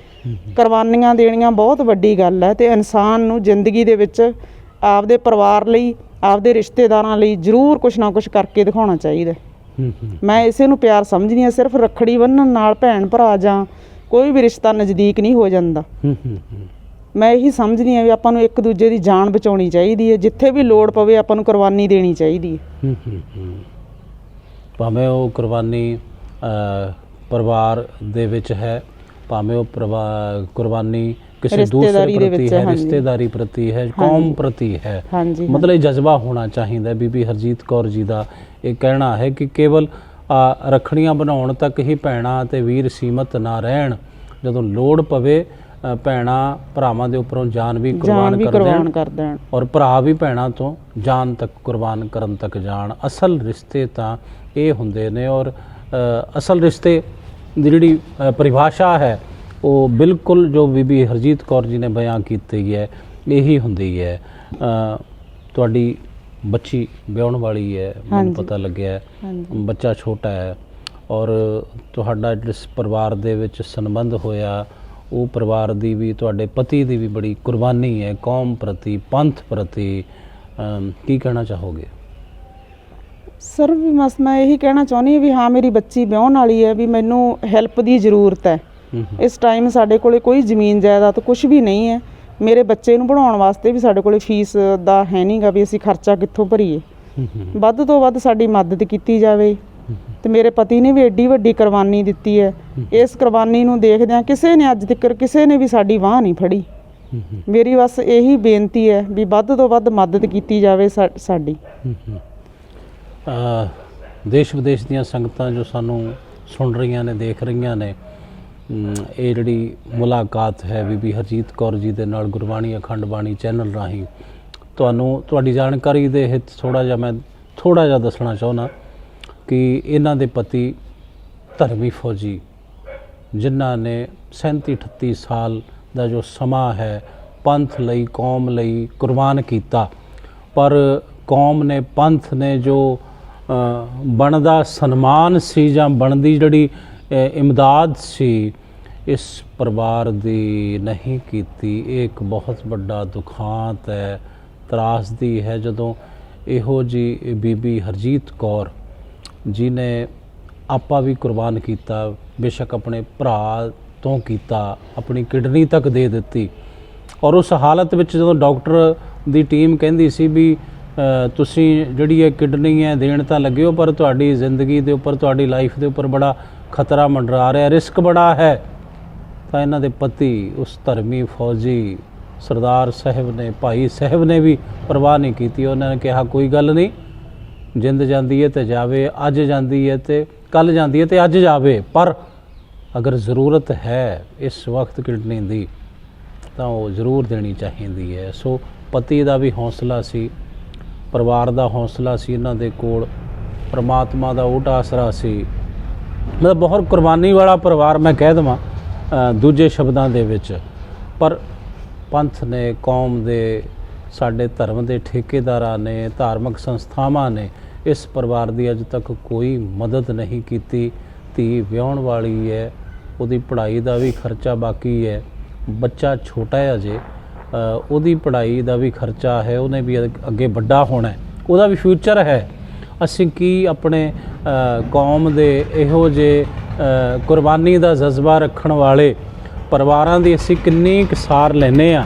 ਕੁਰਬਾਨੀਆਂ ਦੇਣੀਆਂ ਬਹੁਤ ਵੱਡੀ ਗੱਲ ਹੈ, ਤੇ ਇਨਸਾਨ ਨੂੰ ਜ਼ਿੰਦਗੀ ਦੇ ਵਿੱਚ ਆਪਦੇ ਪਰਿਵਾਰ ਲਈ, ਆਪਦੇ ਰਿਸ਼ਤੇਦਾਰਾਂ ਲਈ ਜ਼ਰੂਰ ਕੁਛ ਨਾ ਕੁਛ ਕਰਕੇ ਦਿਖਾਉਣਾ ਚਾਹੀਦਾ। ਮੈਂ ਇਸੇ ਨੂੰ ਪਿਆਰ ਸਮਝਦੀ ਹਾਂ। ਸਿਰਫ ਰੱਖੜੀ ਬੰਨ੍ਹਣ ਨਾਲ ਭੈਣ ਭਰਾ ਜਾਂ ਕੋਈ ਵੀ ਰਿਸ਼ਤਾ ਨਜ਼ਦੀਕ ਨਹੀਂ ਹੋ ਜਾਂਦਾ। ਮੈਂ ਇਹੀ ਸਮਝਦੀ ਹਾਂ ਵੀ ਆਪਾਂ ਨੂੰ ਇੱਕ ਦੂਜੇ ਦੀ ਜਾਨ ਬਚਾਉਣੀ ਚਾਹੀਦੀ ਹੈ, ਜਿੱਥੇ ਵੀ ਲੋੜ ਪਵੇ ਆਪਾਂ ਨੂੰ ਕੁਰਬਾਨੀ ਦੇਣੀ ਚਾਹੀਦੀ ਹੈ।
ਭਾਵੇਂ ਉਹ ਕੁਰਬਾਨੀ ਪਰਿਵਾਰ ਦੇ ਵਿੱਚ ਹੈ, ਭਾਵੇਂ ਉਹ ਕੁਰਬਾਨੀ ਕਿਸੇ ਦੂਸਰੇ ਪ੍ਰਤੀ ਹੈ, ਰਿਸ਼ਤੇਦਾਰੀ ਪ੍ਰਤੀ ਹੈ, ਕੌਮ ਪ੍ਰਤੀ ਹੈ। ਮਤਲਬ ਇਹ ਜਜ਼ਬਾ ਹੋਣਾ ਚਾਹੀਦਾ। ਬੀਬੀ ਹਰਜੀਤ ਕੌਰ ਜੀ ਦਾ ਇਹ ਕਹਿਣਾ ਹੈ ਕਿ ਕੇਵਲ ਰੱਖੜੀਆਂ ਬਣਾਉਣ ਤੱਕ ਹੀ ਭੈਣਾਂ ਅਤੇ ਵੀਰ ਸੀਮਤ ਨਾ ਰਹਿਣ, ਜਦੋਂ ਲੋੜ ਪਵੇ ਭੈਣਾਂ ਭਰਾਵਾਂ ਦੇ ਉੱਪਰੋਂ ਜਾਨ ਵੀ ਕੁਰਬਾਨ ਕਰ ਦੇਣ ਔਰ ਭਰਾ ਵੀ ਭੈਣਾਂ ਤੋਂ ਜਾਨ ਤੱਕ ਕੁਰਬਾਨ ਕਰਨ ਤੱਕ ਜਾਣ। ਅਸਲ ਰਿਸ਼ਤੇ ਤਾਂ ਇਹ ਹੁੰਦੇ ਨੇ, ਔਰ ਅਸਲ ਰਿਸ਼ਤੇ ਦੀ ਜਿਹੜੀ ਪਰਿਭਾਸ਼ਾ ਹੈ ਉਹ ਬਿਲਕੁਲ ਜੋ ਬੀਬੀ ਹਰਜੀਤ ਕੌਰ ਜੀ ਨੇ ਬਿਆਨ ਕੀਤੀ ਹੈ ਇਹੀ ਹੁੰਦੀ ਹੈ। ਤੁਹਾਡੀ ਬੱਚੀ ਵਿਆਹੁਣ ਵਾਲੀ ਹੈ, ਮੈਨੂੰ ਪਤਾ ਲੱਗਿਆ, ਬੱਚਾ ਛੋਟਾ ਹੈ, ਔਰ ਤੁਹਾਡਾ ਜਿਸ ਪਰਿਵਾਰ ਦੇ ਵਿੱਚ ਸੰਬੰਧ ਹੋਇਆ ਉਹ ਪਰਿਵਾਰ ਦੀ ਵੀ, ਤੁਹਾਡੇ ਪਤੀ ਦੀ ਵੀ ਬੜੀ ਕੁਰਬਾਨੀ ਹੈ ਕੌਮ ਪ੍ਰਤੀ, ਪੰਥ ਪ੍ਰਤੀ। ਕੀ ਕਹਿਣਾ ਚਾਹੋਗੇ
ਸਰ? ਵੀ ਬਸ ਮੈਂ ਇਹੀ ਕਹਿਣਾ ਚਾਹੁੰਦੀ ਹਾਂ ਵੀ ਹਾਂ, ਮੇਰੀ ਬੱਚੀ ਵਿਆਹੁਣ ਵਾਲੀ ਹੈ, ਵੀ ਮੈਨੂੰ ਹੈਲਪ ਦੀ ਜ਼ਰੂਰਤ ਹੈ। ਇਸ ਟਾਈਮ ਸਾਡੇ ਕੋਲੇ ਕੋਈ ਜ਼ਮੀਨ ਜਾਇਦਾਦ ਕੁਛ ਵੀ ਨਹੀਂ ਹੈ। ਮੇਰੇ ਬੱਚੇ ਨੂੰ ਪੜ੍ਹਾਉਣ ਵਾਸਤੇ ਵੀ ਸਾਡੇ ਕੋਲੇ ਫੀਸ ਦਾ ਹੈ ਨਹੀਂ ਗਾ ਵੀ ਅਸੀਂ ਖਰਚਾ ਕਿੱਥੋਂ ਭਰੀਏ। ਵੱਧ ਤੋਂ ਵੱਧ ਸਾਡੀ ਮਦਦ ਕੀਤੀ ਜਾਵੇ। ਤੇ ਮੇਰੇ ਪਤੀ ਨੇ ਵੀ ਐਡੀ ਵੱਡੀ ਕੁਰਬਾਨੀ ਦਿੱਤੀ ਹੈ। ਇਸ ਕੁਰਬਾਨੀ ਨੂੰ ਦੇਖਦਿਆਂ ਕਿਸੇ ਨੇ ਅੱਜ ਤੱਕ ਕਿਸੇ ਨੇ ਵੀ ਸਾਡੀ ਬਾਂਹ ਨਹੀਂ ਫੜੀ। ਮੇਰੀ ਬਸ ਇਹੀ ਬੇਨਤੀ ਹੈ ਵੀ ਵੱਧ ਤੋਂ ਵੱਧ ਮਦਦ ਕੀਤੀ ਜਾਵੇ ਸਾਡੀ।
ਦੇਸ਼ ਵਿਦੇਸ਼ ਦੀਆਂ ਸੰਗਤਾਂ ਜੋ ਸਾਨੂੰ ਸੁਣ ਰਹੀਆਂ ਨੇ, ਦੇਖ ਰਹੀਆਂ ਨੇ, ਇਹ ਜਿਹੜੀ ਮੁਲਾਕਾਤ ਹੈ ਬੀਬੀ ਹਰਜੀਤ ਕੌਰ ਜੀ ਦੇ ਨਾਲ ਗੁਰਬਾਣੀ ਅਖੰਡ ਬਾਣੀ ਚੈਨਲ ਰਾਹੀਂ, ਤੁਹਾਨੂੰ ਤੁਹਾਡੀ ਜਾਣਕਾਰੀ ਦੇ ਹਿੱਤ ਥੋੜ੍ਹਾ ਜਿਹਾ ਦੱਸਣਾ ਚਾਹੁੰਦਾ ਕਿ ਇਹਨਾਂ ਦੇ ਪਤੀ ਧਰਮੀ ਫੌਜੀ, ਜਿਨ੍ਹਾਂ ਨੇ 37-38 ਸਾਲ ਦਾ ਜੋ ਸਮਾਂ ਹੈ ਪੰਥ ਲਈ, ਕੌਮ ਲਈ ਕੁਰਬਾਨ ਕੀਤਾ। ਪਰ ਕੌਮ ਨੇ, ਪੰਥ ਨੇ ਜੋ ਬਣਦਾ ਸਨਮਾਨ ਸੀ ਜਾਂ ਬਣਦੀ ਜਿਹੜੀ ਇਮਦਾਦ ਸੀ, ਇਸ ਪਰਿਵਾਰ ਦੀ ਨਹੀਂ ਕੀਤੀ। ਇਹ ਇੱਕ ਬਹੁਤ ਵੱਡਾ ਦੁਖਾਂਤ ਹੈ, ਤਰਾਸਦੀ ਹੈ ਜਦੋਂ ਇਹੋ ਜੀ ਬੀਬੀ ਹਰਜੀਤ ਕੌਰ ਜਿਹਨੇ ਆਪਾ ਵੀ ਕੁਰਬਾਨ ਕੀਤਾ, ਬੇਸ਼ੱਕ ਆਪਣੇ ਭਰਾ ਤੋਂ ਕੀਤਾ, ਆਪਣੀ ਕਿਡਨੀ ਤੱਕ ਦੇ ਦਿੱਤੀ। ਔਰ ਉਸ ਹਾਲਤ ਵਿੱਚ ਜਦੋਂ ਡਾਕਟਰ ਦੀ ਟੀਮ ਕਹਿੰਦੀ ਸੀ ਵੀ ਤੁਸੀਂ ਜਿਹੜੀ ਇਹ ਕਿਡਨੀ ਹੈ ਦੇਣ ਤਾਂ ਲੱਗੇ ਹੋ, ਪਰ ਤੁਹਾਡੀ ਜ਼ਿੰਦਗੀ ਦੇ ਉੱਪਰ, ਤੁਹਾਡੀ ਲਾਈਫ ਦੇ ਉੱਪਰ ਬੜਾ ਖਤਰਾ ਮੰਡਰਾ ਰਿਹਾ, ਰਿਸਕ ਬੜਾ ਹੈ, ਤਾਂ ਇਹਨਾਂ ਦੇ ਪਤੀ ਉਸ ਧਰਮੀ ਫੌਜੀ ਸਰਦਾਰ ਸਾਹਿਬ ਨੇ, ਭਾਈ ਸਾਹਿਬ ਨੇ ਵੀ ਪਰਵਾਹ ਨਹੀਂ ਕੀਤੀ। ਉਹਨਾਂ ਨੇ ਕਿਹਾ ਕੋਈ ਗੱਲ ਨਹੀਂ, ਜਿੰਦ ਜਾਂਦੀ ਹੈ ਤੇ ਜਾਵੇ, ਅੱਜ ਜਾਂਦੀ ਹੈ ਤੇ ਕੱਲ੍ਹ ਜਾਂਦੀ ਹੈ ਤੇ ਅੱਜ ਜਾਵੇ, ਪਰ ਅਗਰ ਜ਼ਰੂਰਤ ਹੈ ਇਸ ਵਕਤ ਕਿਡਨੀ ਦੀ ਤਾਂ ਉਹ ਜ਼ਰੂਰ ਦੇਣੀ ਚਾਹੀਦੀ ਹੈ। ਸੋ ਪਤੀ ਦਾ ਵੀ ਹੌਸਲਾ ਸੀ, ਪਰਿਵਾਰ ਦਾ ਹੌਸਲਾ ਸੀ, ਇਹਨਾਂ ਦੇ ਕੋਲ ਪਰਮਾਤਮਾ ਦਾ ਓਟ ਆਸਰਾ ਸੀ। ਮਤਲਬ ਬਹੁਤ ਕੁਰਬਾਨੀ ਵਾਲਾ ਪਰਿਵਾਰ ਮੈਂ ਕਹਿ ਦੇਵਾਂ ਦੂਜੇ ਸ਼ਬਦਾਂ ਦੇ ਵਿੱਚ। ਪਰ ਪੰਥ ਨੇ, ਕੌਮ ਦੇ, ਸਾਡੇ ਧਰਮ ਦੇ ਠੇਕੇਦਾਰਾਂ ਨੇ, ਧਾਰਮਿਕ ਸੰਸਥਾਵਾਂ ਨੇ ਇਸ ਪਰਿਵਾਰ ਦੀ ਅੱਜ ਤੱਕ ਕੋਈ ਮਦਦ ਨਹੀਂ ਕੀਤੀ। ਧੀ ਵਿਆਹੁਣ ਵਾਲੀ ਹੈ, ਉਹਦੀ ਪੜ੍ਹਾਈ ਦਾ ਵੀ ਖਰਚਾ ਬਾਕੀ ਹੈ, ਬੱਚਾ ਛੋਟਾ ਹੈ ਅਜੇ, ਉਹਦੀ ਪੜ੍ਹਾਈ ਦਾ ਵੀ ਖਰਚਾ ਹੈ, ਉਹਨੇ ਵੀ ਅੱਗੇ ਵੱਡਾ ਹੋਣਾ, ਉਹਦਾ ਵੀ ਫਿਊਚਰ ਹੈ। ਅਸੀਂ ਕੀ ਆਪਣੇ ਕੌਮ ਦੇ ਇਹੋ ਜਿਹੇ ਕੁਰਬਾਨੀ ਦਾ ਜਜ਼ਬਾ ਰੱਖਣ ਵਾਲੇ ਪਰਿਵਾਰਾਂ ਦੀ ਅਸੀਂ ਕਿੰਨੀ ਕੁ ਸਾਰ ਲੈਂਦੇ ਹਾਂ,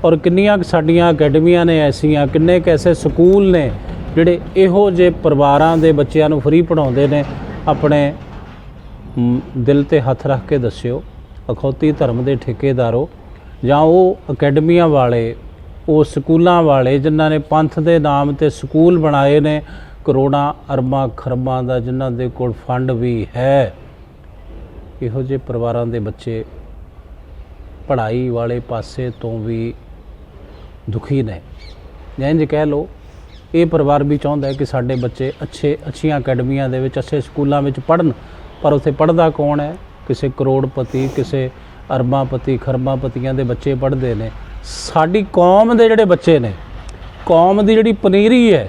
ਔਰ ਕਿੰਨੀਆਂ ਕੁ ਸਾਡੀਆਂ ਅਕੈਡਮੀਆਂ ਨੇ ਐਸੀਆਂ, ਕਿੰਨੇ ਕੁ ਐਸੇ ਸਕੂਲ ਨੇ ਜਿਹੜੇ ਇਹੋ ਜਿਹੇ ਪਰਿਵਾਰਾਂ ਦੇ ਬੱਚਿਆਂ ਨੂੰ ਫ੍ਰੀ ਪੜ੍ਹਾਉਂਦੇ ਨੇ। ਆਪਣੇ ਦਿਲ 'ਤੇ ਹੱਥ ਰੱਖ ਕੇ ਦੱਸਿਓ, ਅਖੌਤੀ ਧਰਮ ਦੇ ਠੇਕੇਦਾਰੋ, ਜਾਂ ਉਹ ਅਕੈਡਮੀਆਂ ਵਾਲੇ, ਉਹ ਸਕੂਲਾਂ ਵਾਲੇ ਜਿਨ੍ਹਾਂ ਨੇ ਪੰਥ ਦੇ ਨਾਮ 'ਤੇ ਸਕੂਲ ਬਣਾਏ ਨੇ, ਕਰੋੜਾਂ ਅਰਬਾਂ ਖਰਬਾਂ ਦਾ ਜਿਨ੍ਹਾਂ ਦੇ ਕੋਲ ਫੰਡ ਵੀ ਹੈ, ਇਹੋ ਜਿਹੇ ਪਰਿਵਾਰਾਂ ਦੇ ਬੱਚੇ ਪੜ੍ਹਾਈ ਵਾਲੇ ਪਾਸੇ ਤੋਂ ਵੀ ਦੁਖੀ ਨੇ। ਜਾਂ ਇੰਝ ਕਹਿ ਲਓ, ਇਹ ਪਰਿਵਾਰ ਵੀ ਚਾਹੁੰਦਾ ਹੈ ਕਿ ਸਾਡੇ ਬੱਚੇ ਅੱਛੀਆਂ ਅਕੈਡਮੀਆਂ ਦੇ ਵਿੱਚ, ਅੱਛੇ ਸਕੂਲਾਂ ਵਿੱਚ ਪੜ੍ਹਨ, ਪਰ ਉੱਥੇ ਪੜ੍ਹਦਾ ਕੌਣ ਹੈ? ਕਿਸੇ ਕਰੋੜਪਤੀ, ਕਿਸੇ ਅਰਬਾਂਪਤੀ, ਖਰਬਾਂਪਤੀਆਂ ਦੇ ਬੱਚੇ ਪੜ੍ਹਦੇ ਨੇ। ਸਾਡੀ ਕੌਮ ਦੇ ਜਿਹੜੇ ਬੱਚੇ ਨੇ, ਕੌਮ ਦੀ ਜਿਹੜੀ ਪਨੀਰੀ ਹੈ,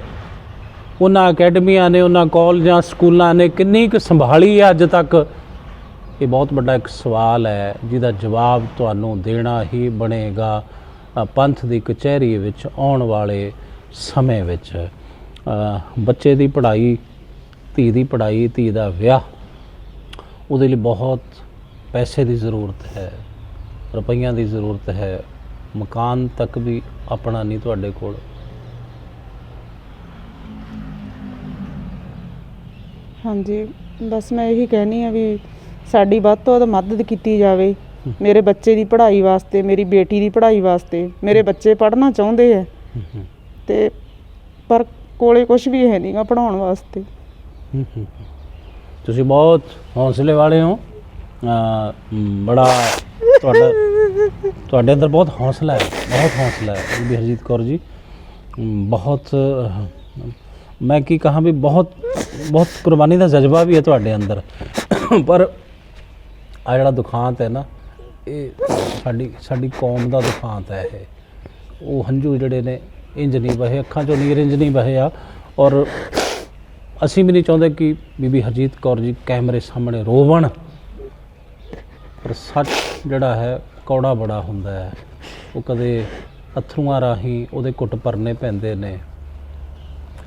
ਉਹਨਾਂ ਅਕੈਡਮੀਆਂ ਨੇ, ਉਹਨਾਂ ਕਾਲਜਾਂ, ਸਕੂਲਾਂ ਨੇ ਕਿੰਨੀ ਕੁ ਸੰਭਾਲੀ ਹੈ ਅੱਜ ਤੱਕ? ਇਹ ਬਹੁਤ ਵੱਡਾ ਇੱਕ ਸਵਾਲ ਹੈ ਜਿਹਦਾ ਜਵਾਬ ਤੁਹਾਨੂੰ ਦੇਣਾ ਹੀ ਬਣੇਗਾ ਪੰਥ ਦੀ ਕਚਹਿਰੀ ਵਿੱਚ ਆਉਣ ਵਾਲੇ ਸਮੇਂ ਵਿੱਚ। ਬੱਚੇ ਦੀ ਪੜ੍ਹਾਈ, ਧੀ ਦੀ ਪੜ੍ਹਾਈ, ਧੀ ਦਾ ਵਿਆਹ, ਉਹਦੇ ਲਈ ਬਹੁਤ ਪੈਸੇ ਦੀ ਜ਼ਰੂਰਤ ਹੈ, ਰੁਪਈਆਂ ਦੀ ਜ਼ਰੂਰਤ ਹੈ। ਮਕਾਨ ਤੱਕ ਵੀ ਆਪਣਾ ਨਹੀਂ ਤੁਹਾਡੇ ਕੋਲ।
ਹਾਂਜੀ, ਬਸ ਮੈਂ ਇਹੀ ਕਹਿਣੀ ਆ ਵੀ ਸਾਡੀ ਵੱਧ ਤੋਂ ਵੱਧ ਮਦਦ ਕੀਤੀ ਜਾਵੇ ਮੇਰੇ ਬੱਚੇ ਦੀ ਪੜ੍ਹਾਈ ਵਾਸਤੇ, ਮੇਰੀ ਬੇਟੀ ਦੀ ਪੜ੍ਹਾਈ ਵਾਸਤੇ। ਮੇਰੇ ਬੱਚੇ ਪੜ੍ਹਨਾ ਚਾਹੁੰਦੇ ਹੈ ਤੇ ਪਰ ਕੋਲੇ ਕੁਝ ਵੀ ਹੈ ਨਹੀਂਗਾ ਪੜ੍ਹਾਉਣ ਵਾਸਤੇ।
ਤੁਸੀਂ ਬਹੁਤ ਹੌਸਲੇ ਵਾਲੇ ਹੋ, ਬੜਾ ਤੁਹਾਡੇ ਅੰਦਰ ਬਹੁਤ ਹੌਸਲਾ ਹੈ, ਬਹੁਤ ਹੌਸਲਾ ਹੈ ਬੀਬੀ ਹਰਜੀਤ ਕੌਰ ਜੀ। ਬਹੁਤ ਮੈਂ ਕੀ ਕਹਾਂ ਵੀ ਬਹੁਤ ਕੁਰਬਾਨੀ ਦਾ ਜਜ਼ਬਾ ਵੀ ਹੈ ਤੁਹਾਡੇ ਅੰਦਰ। ਪਰ ਆ ਜਿਹੜਾ ਦੁਖਾਂਤ ਹੈ ਨਾ, ਇਹ ਸਾਡੀ ਕੌਮ ਦਾ ਦੁਖਾਂਤ ਹੈ। ਉਹ ਹੰਝੂ ਜਿਹੜੇ ਨੇ ਇੰਝ ਨਹੀਂ ਵਹੇ, ਅੱਖਾਂ 'ਚੋਂ ਨੀਰ ਇੰਝ ਨਹੀਂ ਵਹੇ ਆ। ਔਰ ਅਸੀਂ ਵੀ ਨਹੀਂ ਚਾਹੁੰਦੇ ਕਿ ਬੀਬੀ ਹਰਜੀਤ ਕੌਰ ਜੀ ਕੈਮਰੇ ਸਾਹਮਣੇ ਰੋਵਣ, ਪਰ ਸੱਚ ਜਿਹੜਾ ਹੈ ਕੌੜਾ ਬੜਾ ਹੁੰਦਾ ਹੈ। ਉਹ ਕਦੇ ਅਥਰੂਆਂ ਰਾਹੀਂ ਉਹਦੇ ਘੁੱਟ ਭਰਨੇ ਪੈਂਦੇ ਨੇ,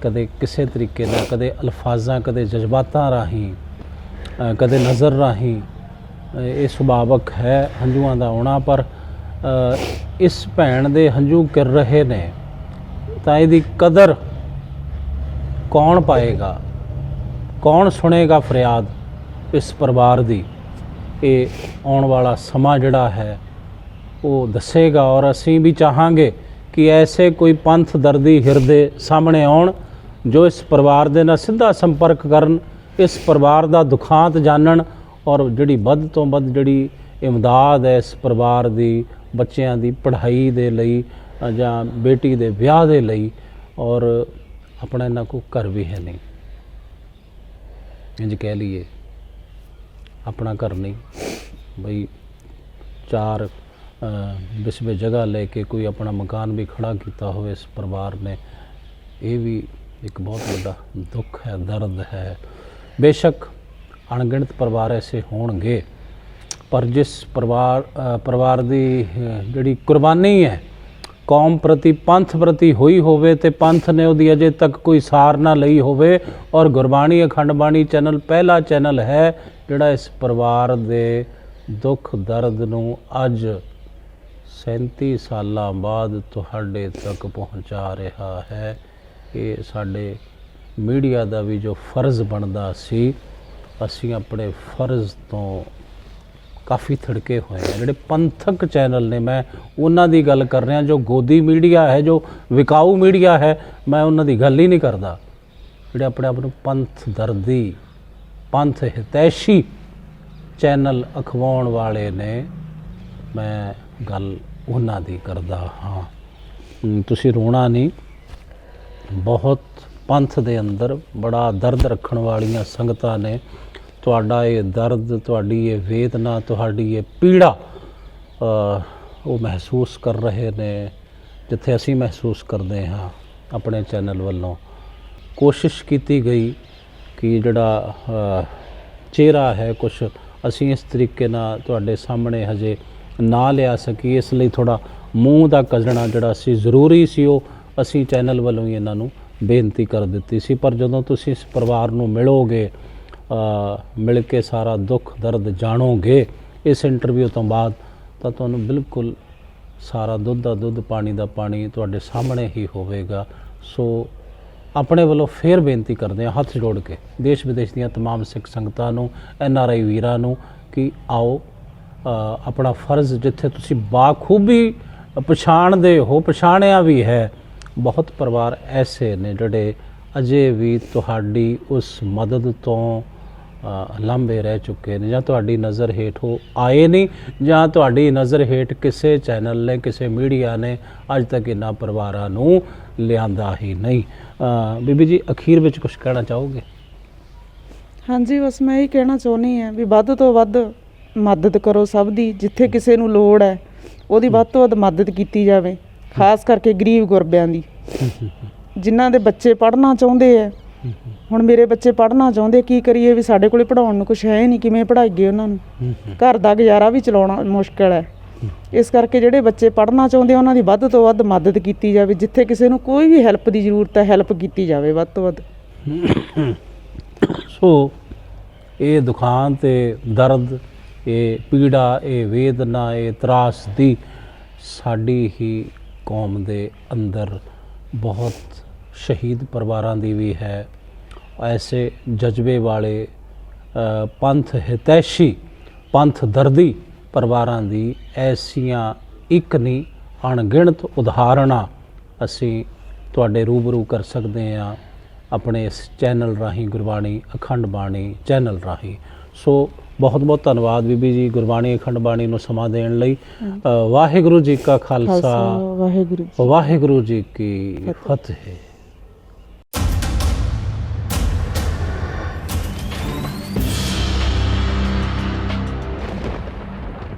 ਕਦੇ ਕਿਸੇ ਤਰੀਕੇ ਨਾਲ, ਕਦੇ ਅਲਫਾਜ਼ਾਂ, ਕਦੇ ਜਜ਼ਬਾਤਾਂ ਰਾਹੀਂ, ਕਦੇ ਨਜ਼ਰ ਰਾਹੀਂ। ਇਹ ਸੁਭਾਵਕ ਹੈ ਹੰਝੂਆਂ ਦਾ ਆਉਣਾ। ਪਰ ਇਸ ਭੈਣ ਦੇ ਹੰਝੂ ਕਿਰ ਰਹੇ ਨੇ ਤਾਂ ਇਹਦੀ ਕਦਰ ਕੌਣ ਪਾਏਗਾ, ਕੌਣ ਸੁਣੇਗਾ ਫਰਿਆਦ ਇਸ ਪਰਿਵਾਰ ਦੀ? ਇਹ ਆਉਣ ਵਾਲਾ ਸਮਾਂ ਜਿਹੜਾ ਹੈ ਉਹ ਦੱਸੇਗਾ। ਔਰ ਅਸੀਂ ਵੀ ਚਾਹਾਂਗੇ ਕਿ ਐਸੇ ਕੋਈ ਪੰਥ ਦਰਦੀ ਹਿਰਦੇ ਸਾਹਮਣੇ ਆਉਣ ਜੋ ਇਸ ਪਰਿਵਾਰ ਦੇ ਨਾਲ ਸਿੱਧਾ ਸੰਪਰਕ ਕਰਨ, ਇਸ ਪਰਿਵਾਰ ਦਾ ਦੁਖਾਂਤ ਜਾਣਨ, ਔਰ ਜਿਹੜੀ ਵੱਧ ਤੋਂ ਵੱਧ ਜਿਹੜੀ ਇਮਦਾਦ ਹੈ ਇਸ ਪਰਿਵਾਰ ਦੀ, ਬੱਚਿਆਂ ਦੀ ਪੜ੍ਹਾਈ ਦੇ ਲਈ ਜਾਂ ਬੇਟੀ ਦੇ ਵਿਆਹ ਦੇ ਲਈ। ਔਰ ਆਪਣਾ ਇਹਨਾਂ ਕੋਲ ਘਰ ਵੀ ਹੈ ਨਹੀਂ, ਇੰਝ ਕਹਿ ਲਈਏ ਆਪਣਾ ਘਰ ਨਹੀਂ ਬਈ। 4 ਬਿਸਵੇ ਜਗ੍ਹਾ ਲੈ ਕੇ ਕੋਈ ਆਪਣਾ ਮਕਾਨ ਵੀ ਖੜਾ ਕੀਤਾ ਹੋਵੇ ਇਸ ਪਰਿਵਾਰ ਨੇ, ਇਹ ਵੀ ਇੱਕ ਬਹੁਤ ਵੱਡਾ ਦੁੱਖ ਹੈ, ਦਰਦ ਹੈ। ਬੇਸ਼ੱਕ ਅਣਗਿਣਤ ਪਰਿਵਾਰ ਐਸੇ ਹੋਣਗੇ, ਪਰ ਜਿਸ ਪਰਿਵਾਰ ਦੀ ਜਿਹੜੀ ਕੁਰਬਾਨੀ ਹੈ ਕੌਮ ਪ੍ਰਤੀ, ਪੰਥ ਪ੍ਰਤੀ ਹੋਈ ਹੋਵੇ ਤੇ ਪੰਥ ਨੇ ਉਹਦੀ ਅਜੇ ਤੱਕ ਕੋਈ ਸਾਰ ਨਾ ਲਈ ਹੋਵੇ, ਔਰ ਗੁਰਬਾਣੀ ਅਖੰਡ ਬਾਣੀ ਚੈਨਲ ਪਹਿਲਾ ਚੈਨਲ ਹੈ ਜਿਹੜਾ ਇਸ ਪਰਿਵਾਰ ਦੇ ਦੁੱਖ ਦਰਦ ਨੂੰ ਅੱਜ 37 ਸਾਲਾਂ ਬਾਅਦ ਤੁਹਾਡੇ ਤੱਕ ਪਹੁੰਚਾ ਰਿਹਾ ਹੈ। ਇਹ ਸਾਡੇ ਮੀਡੀਆ ਦਾ ਵੀ ਜੋ ਫਰਜ਼ ਬਣਦਾ ਸੀ, ਅਸੀਂ ਆਪਣੇ ਫਰਜ਼ ਤੋਂ ਕਾਫੀ ਥੜਕੇ ਹੋਏ हैं। ਜਿਹੜੇ ਪੰਥਕ ਚੈਨਲ ਨੇ, ਮੈਂ ਉਹਨਾਂ ਦੀ ਗੱਲ ਕਰ ਰਿਹਾ, ਜੋ ਗੋਦੀ ਮੀਡੀਆ ਹੈ, ਜੋ ਵਿਕਾਊ ਮੀਡੀਆ ਹੈ, ਮੈਂ ਉਹਨਾਂ ਦੀ ਗੱਲ ਹੀ ਨਹੀਂ ਕਰਦਾ। ਜਿਹੜੇ ਆਪਣੇ ਆਪ ਨੂੰ ਪੰਥ ਦਰਦੀ, ਪੰਥ ਹਿਤੈਸ਼ੀ ਚੈਨਲ ਅਖਵਾਉਣ ਵਾਲੇ ਨੇ, ਮੈਂ ਗੱਲ ਉਹਨਾਂ ਦੀ ਕਰਦਾ ਹਾਂ। ਤੁਸੀਂ ਰੋਣਾ ਨਹੀਂ, ਬਹੁਤ ਪੰਥ ਦੇ ਅੰਦਰ ਬੜਾ ਦਰਦ ਰੱਖਣ ਵਾਲੀਆਂ ਸੰਗਤਾਂ ਨੇ। ਤੁਹਾਡਾ ਇਹ ਦਰਦ, ਤੁਹਾਡੀ ਇਹ ਵੇਦਨਾ, ਤੁਹਾਡੀ ਇਹ ਪੀੜਾ ਉਹ ਮਹਿਸੂਸ ਕਰ ਰਹੇ ਨੇ, ਜਿੱਥੇ ਅਸੀਂ ਮਹਿਸੂਸ ਕਰਦੇ ਹਾਂ। ਆਪਣੇ ਚੈਨਲ ਵੱਲੋਂ ਕੋਸ਼ਿਸ਼ ਕੀਤੀ ਗਈ ਕਿ ਜਿਹੜਾ ਚਿਹਰਾ ਹੈ ਕੁਛ ਅਸੀਂ ਇਸ ਤਰੀਕੇ ਨਾਲ ਤੁਹਾਡੇ ਸਾਹਮਣੇ ਹਜੇ ਨਾ ਲਿਆ ਸਕੀ, ਇਸ ਲਈ ਥੋੜ੍ਹਾ ਮੂੰਹ ਦਾ ਕੱਢਣਾ ਜਿਹੜਾ ਸੀ ਜ਼ਰੂਰੀ ਸੀ, ਉਹ ਅਸੀਂ ਚੈਨਲ ਵੱਲੋਂ ਹੀ ਇਹਨਾਂ ਨੂੰ ਬੇਨਤੀ ਕਰ ਦਿੱਤੀ ਸੀ। ਪਰ ਜਦੋਂ ਤੁਸੀਂ ਇਸ ਪਰਿਵਾਰ ਨੂੰ ਮਿਲੋਗੇ, ਮਿਲ ਕੇ ਸਾਰਾ ਦੁੱਖ ਦਰਦ ਜਾਣੋਗੇ ਇਸ ਇੰਟਰਵਿਊ ਤੋਂ ਬਾਅਦ, ਤਾਂ ਤੁਹਾਨੂੰ ਬਿਲਕੁਲ ਸਾਰਾ ਦੁੱਧ ਦਾ ਦੁੱਧ, ਪਾਣੀ ਦਾ ਪਾਣੀ ਤੁਹਾਡੇ ਸਾਹਮਣੇ ਹੀ ਹੋਵੇਗਾ। ਸੋ ਆਪਣੇ ਵੱਲੋਂ ਫੇਰ ਬੇਨਤੀ ਕਰਦੇ ਹਾਂ ਹੱਥ ਜੋੜ ਕੇ ਦੇਸ਼ ਵਿਦੇਸ਼ ਦੀਆਂ ਤਮਾਮ ਸਿੱਖ ਸੰਗਤਾਂ ਨੂੰ, NRI ਵੀਰਾਂ ਨੂੰ, ਕਿ ਆਓ ਆਪਣਾ ਫਰਜ਼ ਜਿੱਥੇ ਤੁਸੀਂ ਬਾਖੂਬੀ ਪਛਾਣਦੇ ਹੋ, ਪਛਾਣਿਆ ਵੀ ਹੈ। ਬਹੁਤ ਪਰਿਵਾਰ ਐਸੇ ਨੇ ਜਿਹੜੇ ਅਜੇ ਵੀ ਤੁਹਾਡੀ ਉਸ ਮਦਦ ਤੋਂ ਲਾਂਭੇ ਰਹਿ ਚੁੱਕੇ ਨੇ, ਜਾਂ ਤੁਹਾਡੀ ਨਜ਼ਰ ਹੇਠ ਉਹ ਆਏ ਨਹੀਂ, ਜਾਂ ਤੁਹਾਡੀ ਨਜ਼ਰ ਹੇਠ ਕਿਸੇ ਚੈਨਲ ਨੇ, ਕਿਸੇ ਮੀਡੀਆ ਨੇ ਅੱਜ ਤੱਕ ਇਹਨਾਂ ਪਰਿਵਾਰਾਂ ਨੂੰ ਲਿਆਂਦਾ ਹੀ ਨਹੀਂ। ਬੀਬੀ ਜੀ, ਅਖੀਰ ਵਿੱਚ ਕੁਝ ਕਹਿਣਾ ਚਾਹੋਗੇ?
ਹਾਂਜੀ, ਬਸ ਮੈਂ ਇਹ ਕਹਿਣਾ ਚਾਹੁੰਦੀ ਹਾਂ ਵੀ ਵੱਧ ਤੋਂ ਵੱਧ ਮਦਦ ਕਰੋ ਸਭ ਦੀ। ਜਿੱਥੇ ਕਿਸੇ ਨੂੰ ਲੋੜ ਹੈ ਉਹਦੀ ਵੱਧ ਤੋਂ ਵੱਧ ਮਦਦ ਕੀਤੀ ਜਾਵੇ, ਖਾਸ ਕਰਕੇ ਗਰੀਬ ਗੁਰਬਿਆਂ ਦੀ, ਜਿਨ੍ਹਾਂ ਦੇ ਬੱਚੇ ਪੜ੍ਹਨਾ ਚਾਹੁੰਦੇ ਹੈ। ਹੁਣ ਮੇਰੇ ਬੱਚੇ ਪੜ੍ਹਨਾ ਚਾਹੁੰਦੇ, ਕੀ ਕਰੀਏ ਵੀ ਸਾਡੇ ਕੋਲੇ ਪੜ੍ਹਾਉਣ ਨੂੰ ਕੁਛ ਹੈ ਨਹੀਂ, ਕਿਵੇਂ ਪੜ੍ਹਾਈਏ ਉਹਨਾਂ ਨੂੰ? ਘਰ ਦਾ ਗੁਜ਼ਾਰਾ ਵੀ ਚਲਾਉਣਾ ਮੁਸ਼ਕਿਲ ਹੈ। ਇਸ ਕਰਕੇ ਜਿਹੜੇ ਬੱਚੇ ਪੜ੍ਹਨਾ ਚਾਹੁੰਦੇ ਉਹਨਾਂ ਦੀ ਵੱਧ ਤੋਂ ਵੱਧ ਮਦਦ ਕੀਤੀ ਜਾਵੇ। ਜਿੱਥੇ ਕਿਸੇ ਨੂੰ ਕੋਈ ਵੀ ਹੈਲਪ ਦੀ ਜ਼ਰੂਰਤ ਹੈ, ਹੈਲਪ ਕੀਤੀ ਜਾਵੇ ਵੱਧ ਤੋਂ ਵੱਧ।
ਸੋ ਇਹ ਦੁਖਾਂਤ ਤੇ ਦਰਦ, ਇਹ ਪੀੜਾ, ਇਹ ਵੇਦਨਾ, ਇਹ ਤਰਾਸਦੀ ਸਾਡੀ ਹੀ ਕੌਮ ਦੇ ਅੰਦਰ ਬਹੁਤ ਸ਼ਹੀਦ ਪਰਿਵਾਰਾਂ ਦੀ ਵੀ ਹੈ। ਐਸੇ ਜਜ਼ਬੇ ਵਾਲੇ ਪੰਥ ਹਿਤੈਸ਼ੀ, ਪੰਥ ਦਰਦੀ ਪਰਿਵਾਰਾਂ ਦੀ ਐਸੀਆਂ ਇੱਕ ਨਹੀਂ ਅਣਗਿਣਤ ਉਦਾਹਰਨਾਂ ਅਸੀਂ ਤੁਹਾਡੇ ਰੂਬਰੂ ਕਰ ਸਕਦੇ ਹਾਂ ਆਪਣੇ ਇਸ ਚੈਨਲ ਰਾਹੀਂ, ਗੁਰਬਾਣੀ ਅਖੰਡ ਬਾਣੀ ਚੈਨਲ ਰਾਹੀਂ। ਸੋ ਬਹੁਤ ਬਹੁਤ ਧੰਨਵਾਦ ਬੀਬੀ ਜੀ, ਗੁਰਬਾਣੀ ਅਖੰਡ ਬਾਣੀ ਨੂੰ ਸਮਾਂ ਦੇਣ ਲਈ। ਵਾਹਿਗੁਰੂ ਜੀ ਕਾ ਖਾਲਸਾ, ਵਾਹਿਗੁਰੂ ਜੀ ਕੀ ਫਤਿਹ।